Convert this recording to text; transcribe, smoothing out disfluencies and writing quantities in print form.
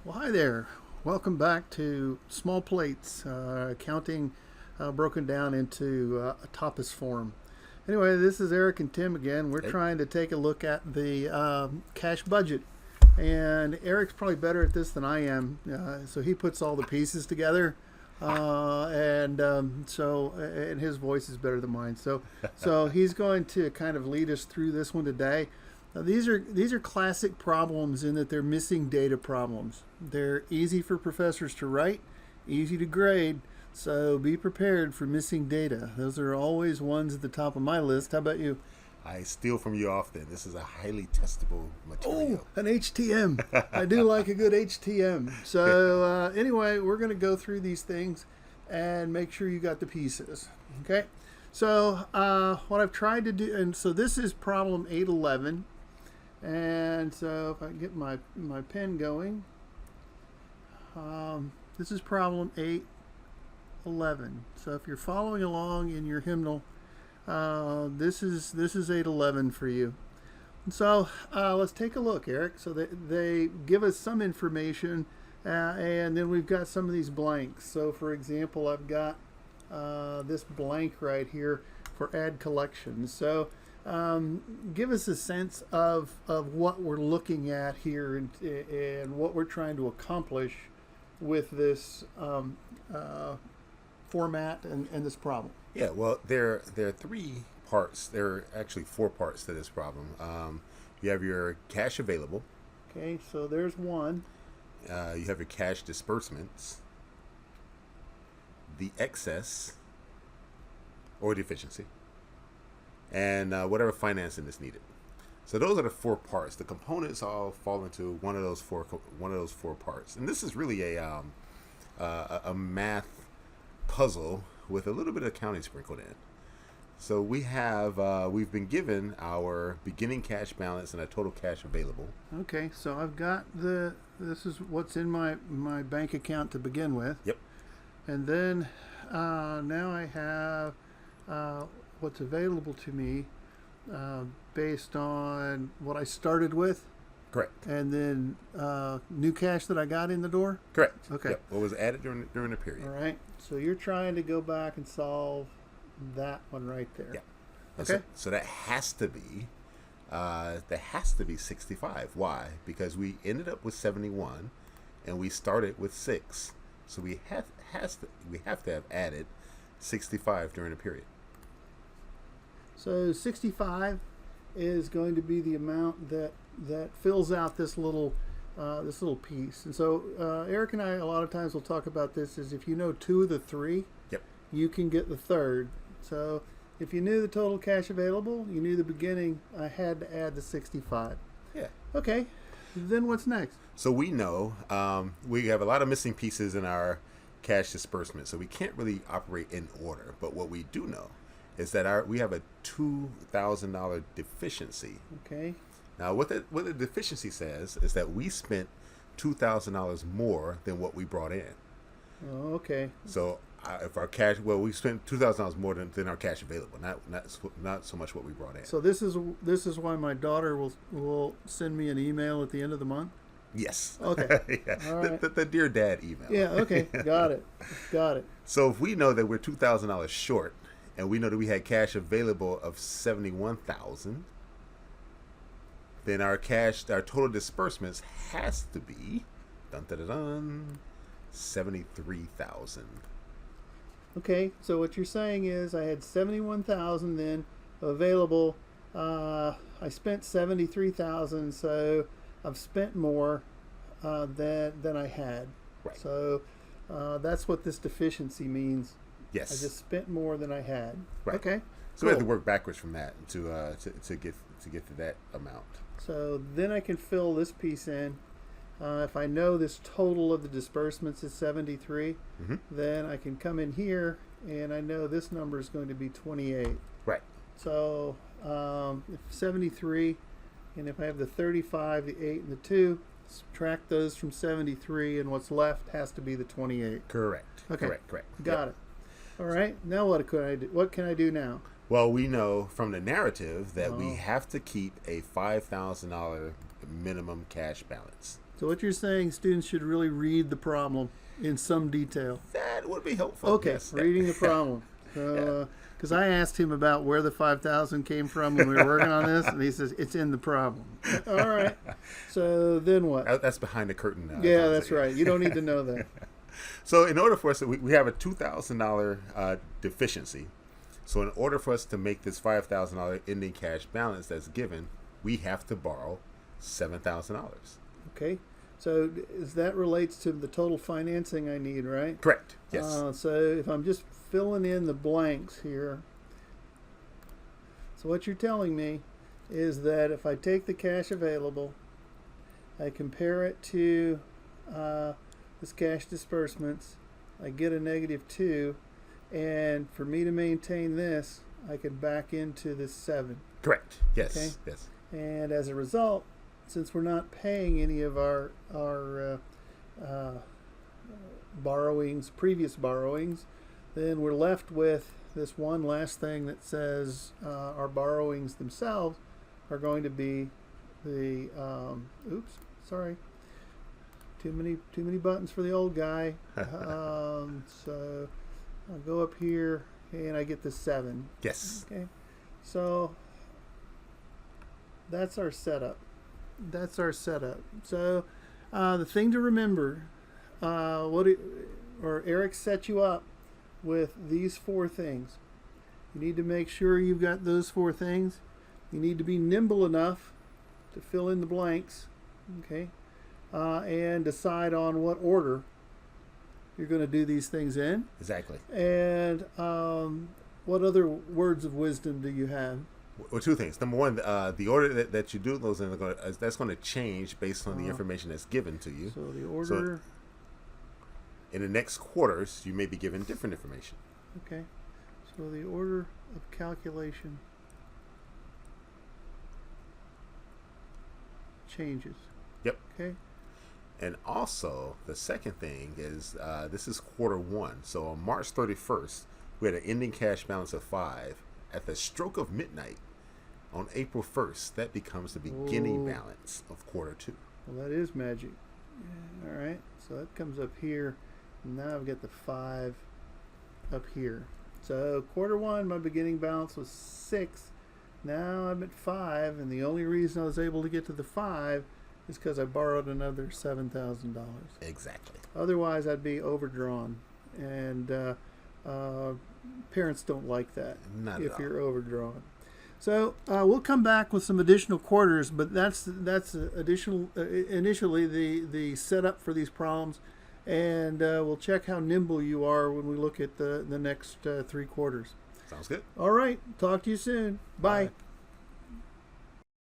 Well, hi there. Welcome back to Small Plates, accounting broken down into a tapas form. Anyway, this is Eric and Tim again. We're Hey. trying to take a look at the cash budget. And Eric's probably better at this than I am, so he puts all the pieces together. And his voice is better than mine. So he's going to kind of lead us through this one today. Now, these are classic problems in that they're missing data problems. They're easy for professors to write, easy to grade, so be prepared for missing data. Those are always ones at the top of my list. How about you? I steal from you often. This is a highly testable Oh, material. an HTM. I do like a good HTM. So anyway, we're going to go through these things and make sure you got the pieces. Okay. So what I've tried to do, and so this is problem 811. And so if I get my pen going, this is problem 811. So if you're following along in your hymnal, this is 811 for you. And so let's take a look, Eric. So they give us some information, and then we've got some of these blanks. So for example, I've got this blank right here for add collections. So give us a sense of what we're looking at here and what we're trying to accomplish with this format and this problem. Yeah, well, there are three parts. There are actually four parts to this problem. You have your cash available. Okay, so there's one. You have your cash disbursements, the excess or deficiency, and whatever financing is needed. So those are the four parts. The components all fall into one of those four parts, and this is really a math puzzle with a little bit of accounting sprinkled in. So we've been given our beginning cash balance and a total cash available. Okay, so I've got this is what's in my bank account to begin with. Yep. And then now I have what's available to me based on what I started with, Correct. and then new cash that I got in the door. Correct. Okay. Yep. What was added during the period. All right. So you're trying to go back and solve that one right there. Yeah. Okay. So that has to be 65. Why? Because we ended up with 71, and we started with 6. So we have to have added 65 during the period. So 65 is going to be the amount that fills out this little piece. And so Eric and I a lot of times will talk about this is if you know two of the three, Yep. you can get the third. So if you knew the total cash available, you knew the beginning, I had to add the 65. Yeah. Okay, then what's next? So we know we have a lot of missing pieces in our cash disbursement, so we can't really operate in order. But what we do know is that we have a $2,000 deficiency. Okay, Now, what the deficiency says is that we spent $2,000 more than what we brought in. oh, okay. So if our cash, we spent $2,000 more than our cash available, not so much what we brought in. So this is why my daughter will send me an email at the end of the month. Yes. Okay. Yeah. All right. The Dear Dad email. Yeah, okay. Got it. So if we know that we're $2,000 short, and we know that we had cash available of $71,000, then our total disbursements has to be dun dun dun, dun $73,000. Okay, so what you're saying is I had 71,000 then available. I spent 73,000, so I've spent more than I had. Right. So that's what this deficiency means. Yes. I just spent more than I had. Right. Okay. So we have to cool. work backwards from that to get to that amount. So then I can fill this piece in. If I know this total of the disbursements is 73, Mm-hmm. then I can come in here and I know this number is going to be 28. Right. So if 73, and if I have the 35, the 8, and the 2, subtract those from 73, and what's left has to be the 28. Correct. Okay. Correct. Got it. All right. Now what could I do? What can I do now? Well, we know from the narrative that Oh. we have to keep a $5,000 minimum cash balance. So what you're saying, students should really read the problem in some detail. That would be helpful. Okay, Yes. reading the problem. Because I asked him about where the 5,000 came from when we were working on this, and he says it's in the problem. All right. So then what? That's behind the curtain now. Yeah, that's right. You don't need to know that. So in order for us, we have a $2,000 deficiency. So in order for us to make this $5,000 ending cash balance that's given, we have to borrow $7,000. Okay. So that relates to the total financing I need, right? Correct. Yes. So if I'm just filling in the blanks here, so what you're telling me is that if I take the cash available, I compare it to this cash disbursements, I get a -2, and for me to maintain this, I can back into this 7. Correct. Yes. Okay. Yes. And as a result, since we're not paying any of our borrowings, previous borrowings, then we're left with this one last thing that says our borrowings themselves are going to be the oops, sorry, too many buttons for the old guy. So I'll go up here and I get the 7. Yes. Okay, so that's our setup. So the thing to remember, Eric set you up with these 4 things. You need to make sure you've got those 4 things. You need to be nimble enough to fill in the blanks, okay, and decide on what order you're going to do these things in. Exactly. And what other words of wisdom do you have? Well, 2 things. Number 1, the order that you do those in, that's going to change based on the information that's given to you. So the order. So in the next quarters, you may be given different information. Okay. So the order of calculation changes. Yep. Okay. And also, the second thing is this is quarter 1. So on March 31st, we had an ending cash balance of 5. At the stroke of midnight on April 1st, that becomes the beginning balance of quarter 2. Well, that is magic. Yeah, all right. So that comes up here. And now I've got the 5 up here. So quarter 1, my beginning balance was 6. Now I'm at 5. And the only reason I was able to get to the 5 is because I borrowed another $7,000. Exactly. Otherwise, I'd be overdrawn. And parents don't like that. Not if at you're overdrawn. So we'll come back with some additional quarters, but that's additional initially the setup for these problems, and we'll check how nimble you are when we look at the next 3 quarters. Sounds good. All right. Talk to you soon. Bye. Bye.